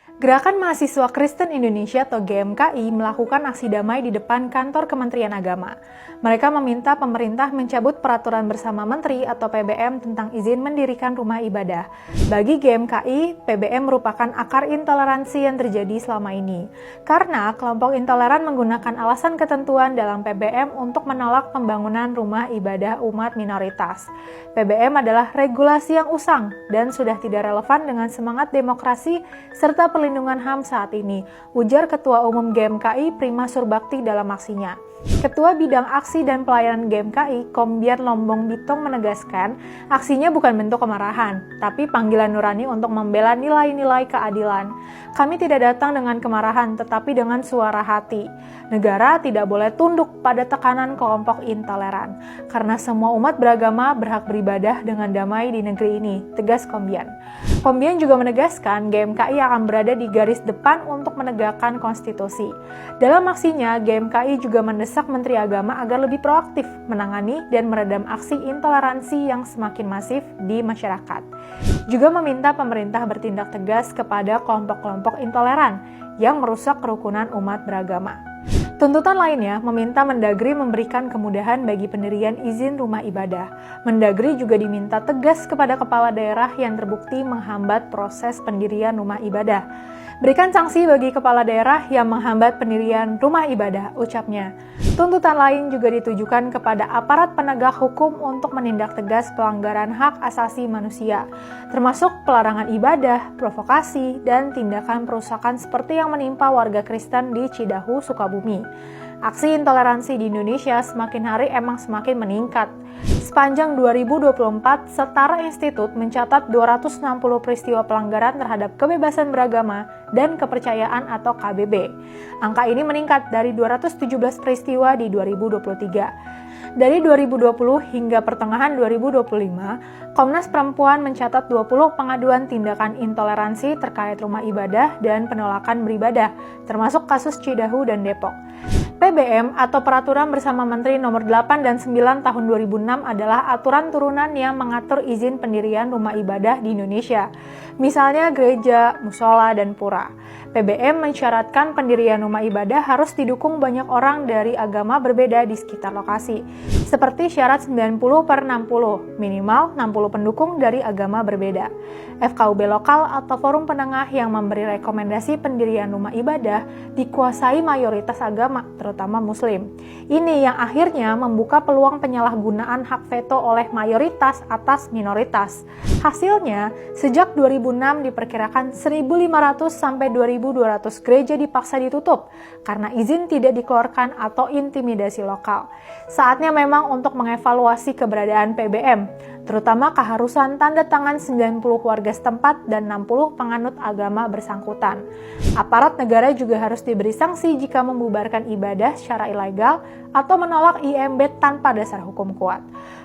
Gerakan Mahasiswa Kristen Indonesia atau GMKI melakukan aksi damai di depan kantor Kementerian Agama. Mereka meminta pemerintah mencabut peraturan bersama Menteri atau PBM tentang izin mendirikan rumah ibadah. Bagi GMKI, PBM merupakan akar intoleransi yang terjadi selama ini. Karena kelompok intoleran menggunakan alasan ketentuan dalam PBM untuk menolak pembangunan rumah ibadah umat minoritas. PBM adalah regulasi yang usang dan sudah tidak relevan dengan semangat demokrasi serta perlindungan HAM saat ini, ujar Ketua Umum GMKI Prima Surbakti dalam aksinya. Ketua Bidang Aksi dan Pelayanan GMKI, Kombian Lombong Bitong menegaskan, aksinya bukan bentuk kemarahan, tapi panggilan nurani untuk membela nilai-nilai keadilan. Kami tidak datang dengan kemarahan, tetapi dengan suara hati. Negara tidak boleh tunduk pada tekanan kelompok intoleran, karena semua umat beragama berhak beribadah dengan damai di negeri ini, tegas Kombian. Kombian juga menegaskan GMKI akan berada di garis depan untuk menegakkan konstitusi. Dalam aksinya, GMKI juga mendesak Menteri Agama agar lebih proaktif menangani dan meredam aksi intoleransi yang semakin masif di masyarakat. Juga meminta pemerintah bertindak tegas kepada kelompok-kelompok intoleran yang merusak kerukunan umat beragama. Tuntutan lainnya meminta Mendagri memberikan kemudahan bagi pendirian izin rumah ibadah. Mendagri juga diminta tegas kepada kepala daerah yang terbukti menghambat proses pendirian rumah ibadah. Berikan sanksi bagi kepala daerah yang menghambat pendirian rumah ibadah, ucapnya. Tuntutan lain juga ditujukan kepada aparat penegak hukum untuk menindak tegas pelanggaran hak asasi manusia, termasuk pelarangan ibadah, provokasi, dan tindakan perusakan seperti yang menimpa warga Kristen di Cidahu, Sukabumi. Aksi intoleransi di Indonesia semakin hari emang semakin meningkat. Sepanjang 2024, Setara Institut mencatat 260 peristiwa pelanggaran terhadap kebebasan beragama dan kepercayaan atau KBB. Angka ini meningkat dari 217 peristiwa di 2023. Dari 2020 hingga pertengahan 2025, Komnas Perempuan mencatat 20 pengaduan tindakan intoleransi terkait rumah ibadah dan penolakan beribadah, termasuk kasus Cidahu dan Depok. PBM atau Peraturan Bersama Menteri Nomor 8 dan 9 Tahun 2006 adalah aturan turunan yang mengatur izin pendirian rumah ibadah di Indonesia, misalnya gereja, musola, dan pura. PBM mensyaratkan pendirian rumah ibadah harus didukung banyak orang dari agama berbeda di sekitar lokasi, seperti syarat 90/60, minimal 60 pendukung dari agama berbeda. FKUB lokal atau forum penengah yang memberi rekomendasi pendirian rumah ibadah dikuasai mayoritas agama, terutama Muslim. Ini yang akhirnya membuka peluang penyalahgunaan hak veto oleh mayoritas atas minoritas. Hasilnya, sejak 2006 diperkirakan 1.500 sampai 2.200 gereja dipaksa ditutup karena izin tidak dikeluarkan atau intimidasi lokal. Saatnya memang untuk mengevaluasi keberadaan PBM, terutama keharusan tanda tangan 90 warga setempat dan 60 penganut agama bersangkutan. Aparat negara juga harus diberi sanksi jika membubarkan ibadah secara ilegal atau menolak IMB tanpa dasar hukum kuat.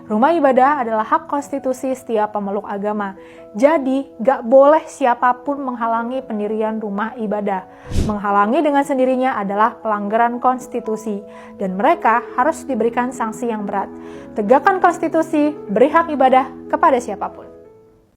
Rumah ibadah adalah hak konstitusi setiap pemeluk agama. Jadi, gak boleh siapapun menghalangi pendirian rumah ibadah. Menghalangi dengan sendirinya adalah pelanggaran konstitusi, dan mereka harus diberikan sanksi yang berat. Tegakkan konstitusi, beri hak ibadah kepada siapapun.